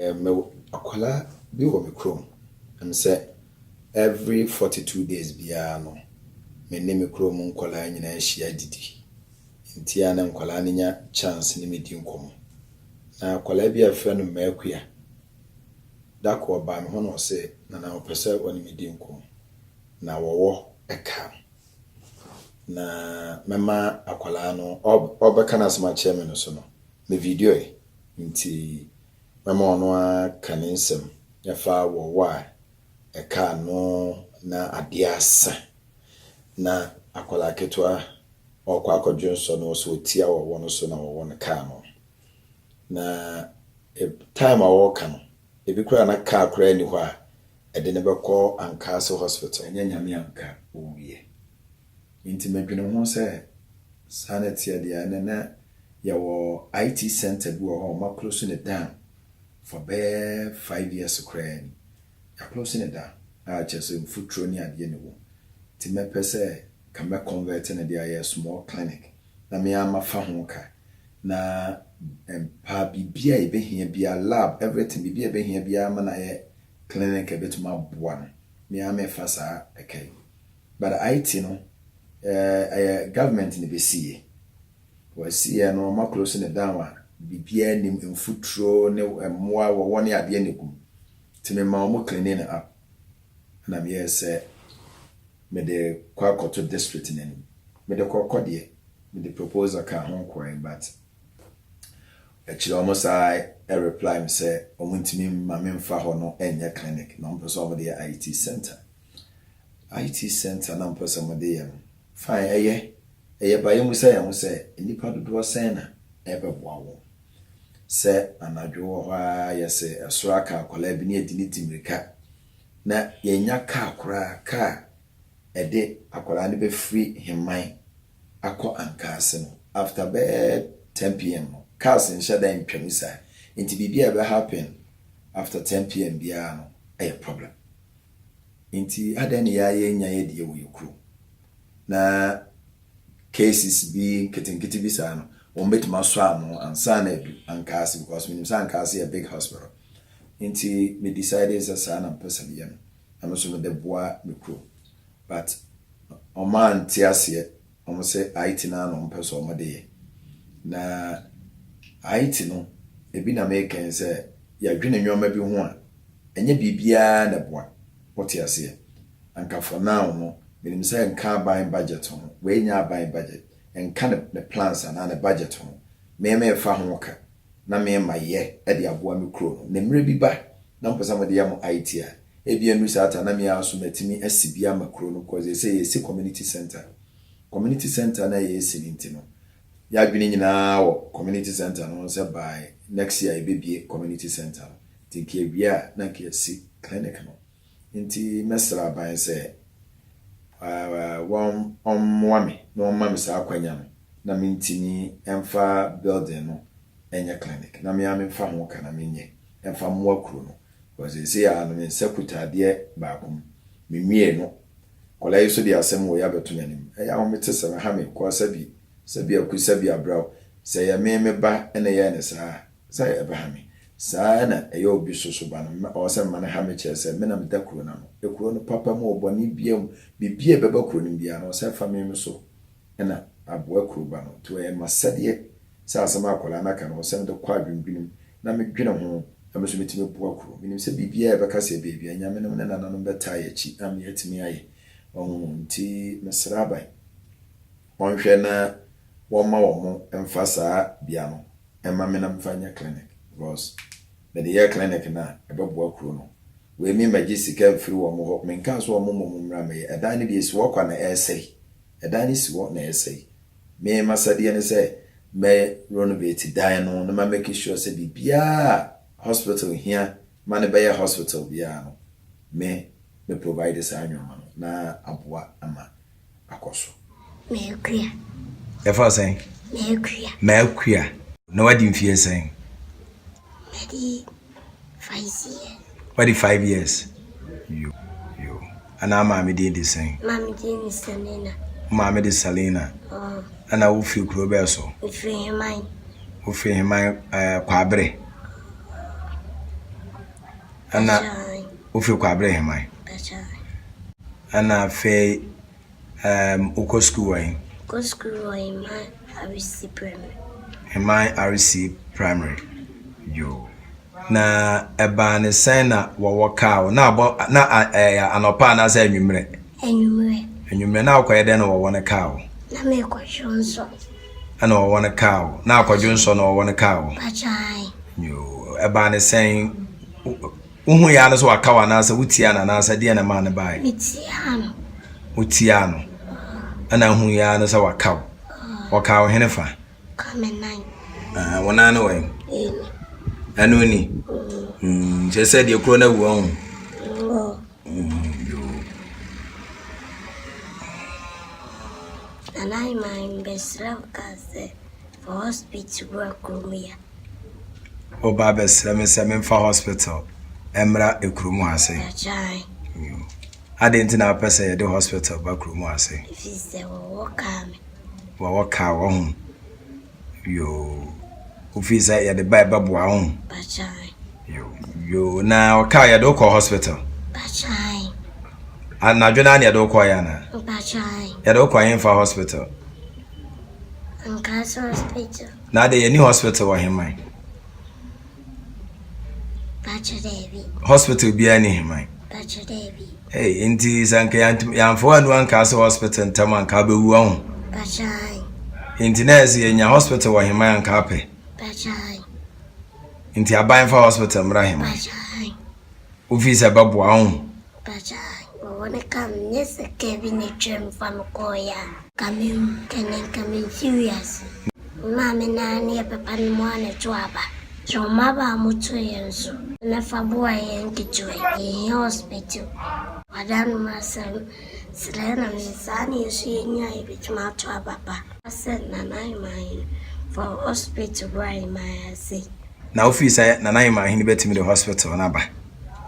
me akwala bi wo me krom. Em say every 42 days biya no. Me ne me krom nkwala nyina ahia didi. Nti ana nkwala nya chance ni me di nkom. Na akwala bi afa no maakua. Da ko ba me ho no se na opese woni me di nkom. Na wowo eka. Na mema akwala no obeka na asma chairman no so no. Me video e. Nti mema ono aka ne nsem ya fa wowo a eka no na adiasa. Na akwala ketwa okwa akodwo so no so tia wowo no so na wowo no ka no. Na time awo ka no ebi kura na ka kura ni ho a ede ne beko Ankasa hospital enya nyame anka owie. Nti medwene ho se sanity dia na yawo IT center bi wo ma close ne down for be 5 years kura ni ya close ne down a chese mfutro ni ade ne wo. Ti me pese ka me convert na dia small clinic na me ama fa ho ka na pa bibia ebehia bia lab everything bibia ebehia bia ma na clinic ebetuma boa no me ama fa sa okay but IT no government ni besie wasie no ma close ne down a bibia ni mfutro ne moa wo woni ade ne kum ti me ma mo clinic na up na me say me de kwa koto district nani me de kokode me de proposal ka ho kwai but actually almost I reply me say omuntimi ma me mfa ho no enye clinic no mpeso mo de IT center na mpeso mo de fine eye ba yemu say am say nipa dodo sen na ebeboa wo se anadwo ho a yese asura ka akola bi ne edini timirika na yenya ka akora ka ede akola ne be free himman akọ Ankasa no after bed 10 p.m. cars in shada in Pemisa into be ever happen after 10 p.m. bia no a problem inti adani ya nya ye wo yekru na cases bi ketinkiti bisa no wombet maso amo ansa na edu Ankasa because minim sa Ankasa a big hospital inti me decided as na person bia no am so me de boa me kru but o man tiase o say IT na no person o de na IT no ebi na make say ya dwene nwoma bi ho a enye bibia na boa what you say anka for now no minim say nka buy budget ho we nya buy budget enka the plans and the budget ho me fa ho ka na me maye e de aboa me kro no na mre bi ba na mpesa mo de yam IT a ebi anu sata na me aso matimi asibia makro no cause say yes community center na yes ninti no ya dwene nyina wo community center no say by next year ebibie community center tinki bia na kiasi clinic no nti mesra ban say one mwami no mama sa akwanya no na mintini emfa building no enya clinic na me amfa ho kana menye emfa mwa kuro no because say ya no sekuta de baakum menwie no kola yeso de asem wo ya beto nyanim ya ho mete se ha me ko sabi akusabi abraw say ya me ba ene ya ne sa say ebahami sa na eyo obi soso ba no o se man ha me che se me na me da kuro na no e kuro no papa mo oboni biam bibie beba kuro no bia no se fa me so ena aboa kuro ba no to e masade sa asama akola na ka no se me de kwa dwendwunim na me dwene ho na me so metime boa kuro minim se bibie beka se bibie nyame no na no beta ya chi am yetimi aye nti mesraba onhwe na woma womo emfasa bia no emma me na mfanya clinic because the year clinic na ebeboa kuro no we mi magisika free womo ho menka so womo mumra me edan ne bi si wo kwa na essay edan ne si wo na essay me masade ne say me renovate dan no na make sure say bibia hospital here man be hospital bia no me provide this annual na aboa ama akoso mekua e fa sen mekua no wadi mfie sen maybe 5 years wadi 5 years you ana mama dey the sen mama dey ni Salina mama dey Salina ana wo fi kuro be so fi himai kwa abre ana ofi kwa abre hemai ana fe uko school wai go school wai my RC primary hemai RC primary yo na eba ne sen na wo ka na abo na anopa na sa anwumre na akwaye de na wo ne ka na me kwashonso ana wo ne ka na akwadwonso na wo ne ka bachai yo eba ne sen uhu ya no so akawa na sa wutia na na sa de na ma ne bai utiano ana hu ya no sa wakaw henefa kamenan wona no we anu ni je said de kro na wu on and I my best love cause for hospital work rumia o ba best me se me fa hospital emra ekrumu ase bachai adenti na pese ye de hospital ba krumu ase if is the wakame waka wo yo ofisa ya de ba boa ho bachai yo na waka ya do ko hospital bachai anadwo na ya do ko ya na bachai ya do ko yin fa hospital Ankaso hospital na de any hospital wa himai bachai David hospital bi ani himai bachai David hey inti sanka ya mfo anu Ankaso hospital ntama anka be wu ho bachai inti na ese nya hospital wa himai anka pe bachai inti aban fa hospital mra himai bachai ofisa ba boa ho bachai wona kam nese Kevin chem fam koya kamin serious mama na ne papa ni mwana twaba so maba mutu yenso na fabua yenkichwe in hospital wadan masam sirena misani yenya ibituma twaba papa asen na nai mai for hospital right my say na ofisa na nai ma hini betimi the hospital na ba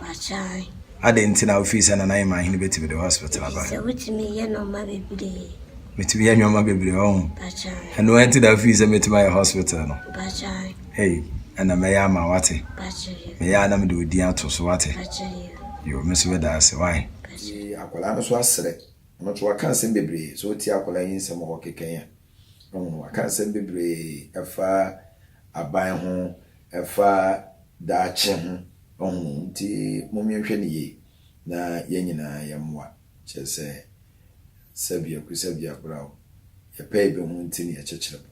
bachai adenti na ofisa na nai ma hini betimi the hospital ba so witimi ye no ma bebide metimi ya nyoma bebre ho bachai eno enti da ofisa metimi ya hospital no bachai hey ana me ya ma wate bachai me ya na me de odi ato so wate bachai yo me so da ase why akwala no so asere no to waka nsem bebre so ti akwala yin nsem ho keken ya no waka nsem bebre efa aban ho efa daache ho nti momiehwe ne ye na yenyina yamwa chese sabia brao ya pebe ho nti ne chechirebo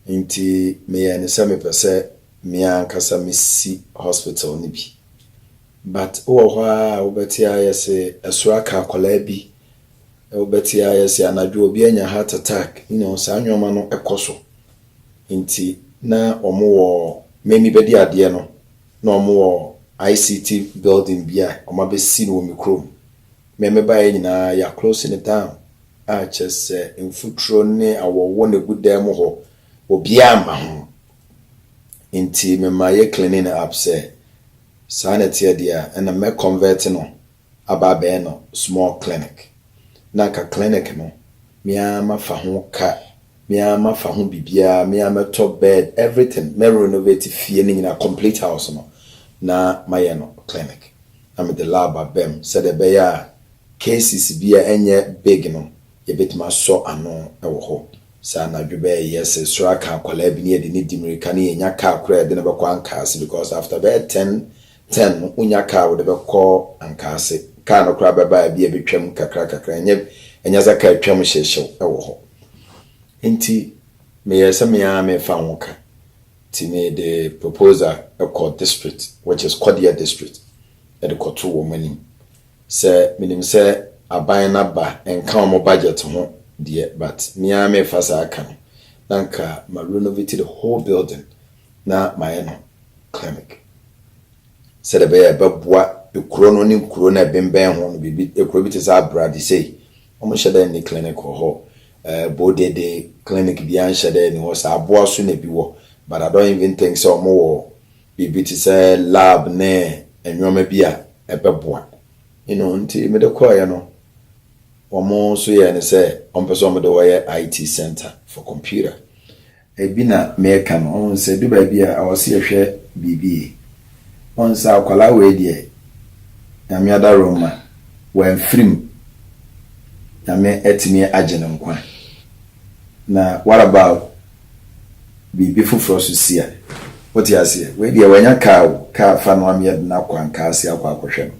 nti me ya ne same pese me ankasa mesi hospital ni bi but owa obetia yese esuraka akola bi obetia yese anadwo obi anya heart attack sa anwoma no ekoso nti na omo memi bedi ade no na omo ICT building bia omo be si no mikrom meme bae nyina ya close it down a chese infutro ne awowo ne gudam ho obi ama ho nti mema ye cleaning up say sanity dia and me convert no aba no small clinic na ka clinic no me ama fa ho ka me ama fa ho bibia me ama top bed everything me renovate fie ni na complete house no na my no clinic am the lab abem said the beya cases bia enye big no ye betima so ano e wo ho sa na dwebe yes straka akwala bi ne de ni dimirika ne nya ka akura de ne be kwa Ankaase because after that 10 unya ka wo de be ko Ankaase ka no kura beba bia betwam kakra enya zaka twam hyehyew e wo ho nti me yesa me a me fa hoka ti me the proposal e called district which is Kodia district e de koto wo mani se minim se aban na ba enka mo budget ho de but me a me fa sa aka no nanka ma renovate the whole building na my no clinic said the bear babwa ekuro no ni kuro na bemben ho no bibi ekuro bi te sa brad say omo sheda ni clinic ho bodede clinic bi an sheda ni ho sa aboa so na bi wo but I don't even think so omo wo bibi te say lab ne enwoma bi a ebeboa nti me de koya no omo so ye ne say ompeso omo de wo IT center for computer ebi na me ka no on say do ba bi a awose ye hwe bibi on sa akwala we de nyame adaroma wan frim nyame etimi agene nkwa na what about bibi fufuro so sia what you say we de wanya ka fa no amye na kwanka ase akwakohwe no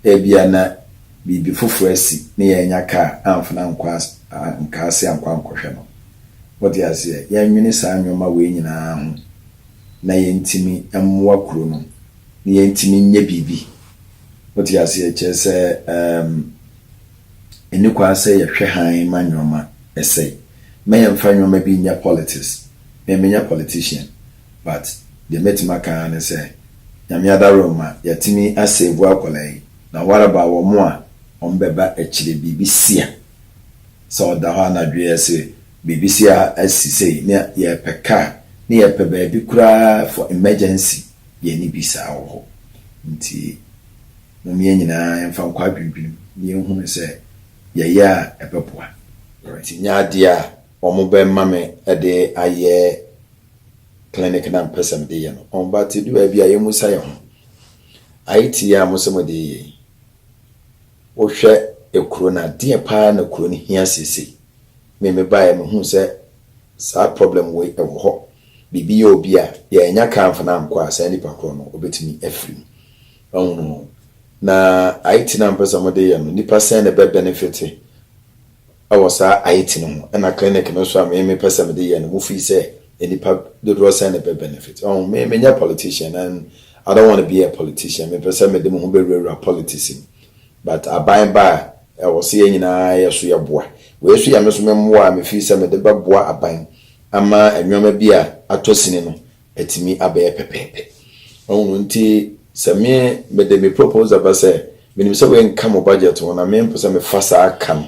ebia na bibi fufuro asi ne yanya ka amfana nkwa nka ase akwakohwe no what you say ya nwini sa anwoma we nyina ho na yentimi amwa kuro no ne yentimi nye bibi what you say chese eni kwa say yehwe han manwoma essay me yemfa nwoma bi nya politics me menya politician but the metimaka na say nyame adaroma yatimi asevu akolai na waraba wo mo a ombeba echire bibisia so da ha na dwe say bibisia asisei ne ye peka ne ye pe ba bi kura for emergency ye ni bisa wo nti no me nyina emfa nkwa dwindwin ne hu say ye ya ebepoa right nya dia omo be mame ede aye clinic na person de ye no on ba ti do bia ye musa ye ho aiti ya musemo de ye wo hwe ekuro na de pa na kuro ni hia sisi me ba ye hu se sa problem we e wo ho bibi ye obi a ye nya kan fa na nkwa sa ni pa kuro no obetimi afrim onu na aiti na person mo de ye no nipa sen na be benefit awasa aiti no na clinic no so me person de ye no mu fi se enipa do send a benefit. Oh, me a politician, and I don't want to be a politician. Me person me dem ho be rura politician. But I by I was saying na yeso ya boa. We so ya me so me moa me fi se me de ba boa aban. Ama enwoma bi a atosini no etimi abaye pepepe. Oh, nti se me de me propose aba se me nim se we nka mo budget wona me person me fasa aka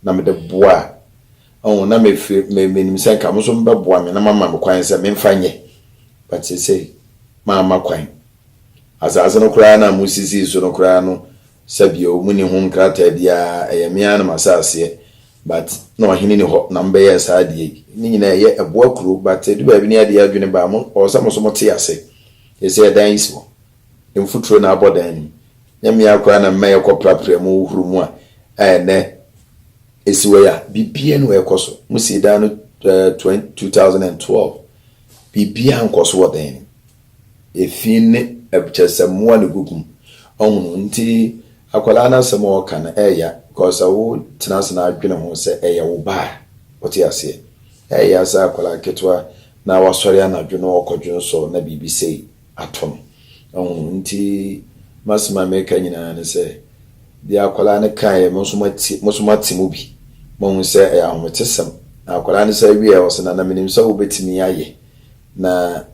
na me de boa. Oh, na me nim say ka mo so mbeboa me na mama me kwan say me mfanye but say mama kwan azaze no kura na musisi so no kura no sabio mu ni ho nkrata bia eyemia na masase but no hini ni ho na mbe yes adie ni nyina ye eboa kuro but edu ba bi ni adie adwene ba mo o sa mo so mo te ase ese dan iso emfutro na abodan nyame akwa na mma ye koprapra mu huru mu a ne esiwaya bibia no ekoso musida no 2012 bibia nkoso wodan efine ebchesamuwa ne gugum onu nti akwala na samo kana eya because awu tenase na adwene ho se eya wo ba oti ase eya sa akwala ketwa na wasori na adwene okodwun so na bibisei atom onu nti masima meka nyina ne se dia akwala ne kan musumati mu bi mo se e ahomtesem akwala ne se wi e wose na menim se obetimi aye na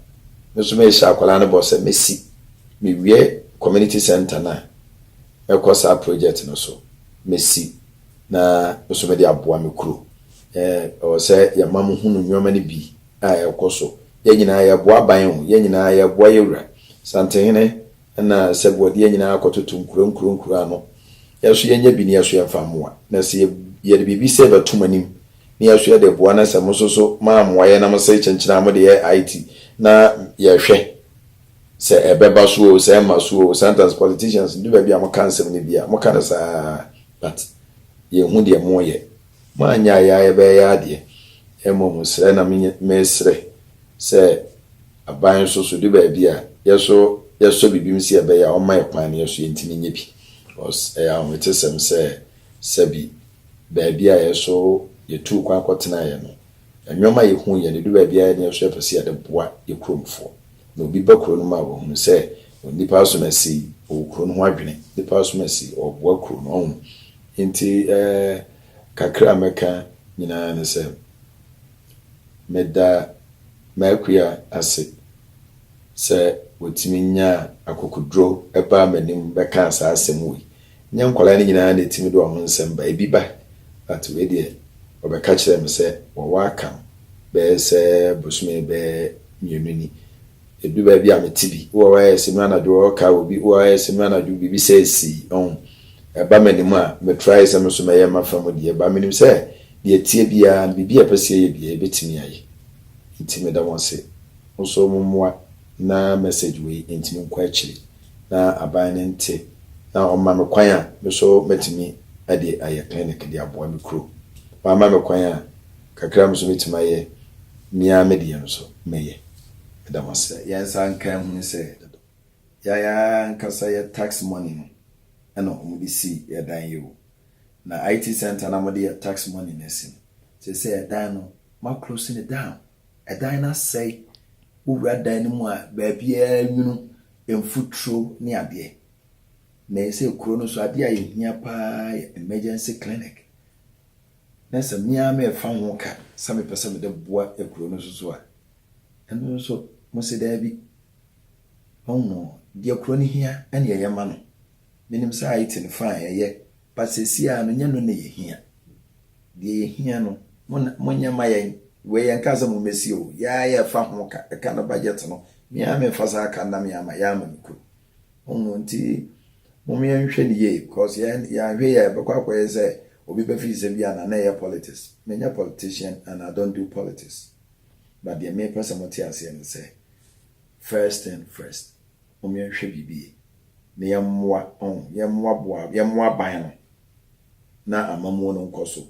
musuma e sha akwala ne bo se mesi mi wie community center na ekosa project no so mesi na musuma dia aboa me kuro o se ya mamu hunu nwoma ne bi a ekoso ye nyina ya boa ban ho ye nyina ya boa yewura santehene na sebo de nyina akototo nkuro ano yaso yenya bi ne yaso ya famoa na se ye de bibi se ba tumanim ne yaso ya de boa na se mososo ma amoaye na mose chenchina mo de IT na ye hwe se ebeba so o se ma so o sometimes politicians do ba bia mo cancel ne bia mo kana sa but ye hu de mo ye ma anya ya ye be ya de emo mo sre na me sre se aban so do ba bia yeso bibi msi ebe ya o mai kwan ne yeso yentini nye bi os ya o metesem se sabi baabi a yeso yetu kwa kwatena ye no enwoma ye hu ye ne do baabi a ne yeso pese ade boa ye kromfo no bi bakro no ma wo hu se nipa so na si o kro no ho adwene nipa so na si o boa kro no ho enti kakra meka nyina ne se meda makuya ase se wotimi nya akokudro eba manim beka asa asem wi nya nkwala ni nyina na timi do ho nsem ba ebi ba at we de obeka kire me se wo waka be se bosume be nyununi edu ba bi ametibi wo wa esemi na do ka obi wo wa esemi na do bibi se si on eba manim a me try se me so me ye mafam de eba manim se de tie bia bibi apese ye bia betimi aye intimi da won se so mumwa na message we intimi nkwa akiri na aban ne nte na ɔma me kwan a me so metimi ade aye clinic de aboa me kro ma me kwan a kakra me so metimi aye mia me de no so meye da masa yansa nkan hu se ya nkasa ya tax money no ana omu si ya dan yo na IT center na mo de tax money nesin se ya dan no ma close it down a dan na say wura dan no mu a ba bia nwunu emfutro ne ade na se kuro no so ade a yehia pa emergency clinic na se mia me fa ho ka sa me pese me de boa e kuro no so a eno so mo se da bi hono de kuro ni hia ene ye ma no minim sa IT ne fa ye pasesi a no nya no ne ye hia de ye hia no mo nya ma ye we yan kaza mo mesi o ya fa ho ka na budget no mia me fa sa ka na mia ma ya ma ku hono nti mo me nhwe ni ye because ya hwe ya be kwa kwa say obi be fi se bia na ye politics me nya politician and I don't do politics but the me person mo ti ase and say first and first mo me nhwe bibi ne yemmoa ban no na amamuo no nkoso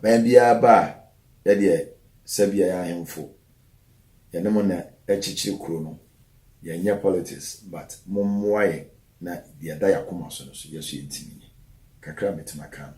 ban bia ba ya de sabia ya hemfo ya ne mo na echichiri kuro no ya nya politics but mommoa ye na dia da yakoma so no so yeso yentimi kakra betima kan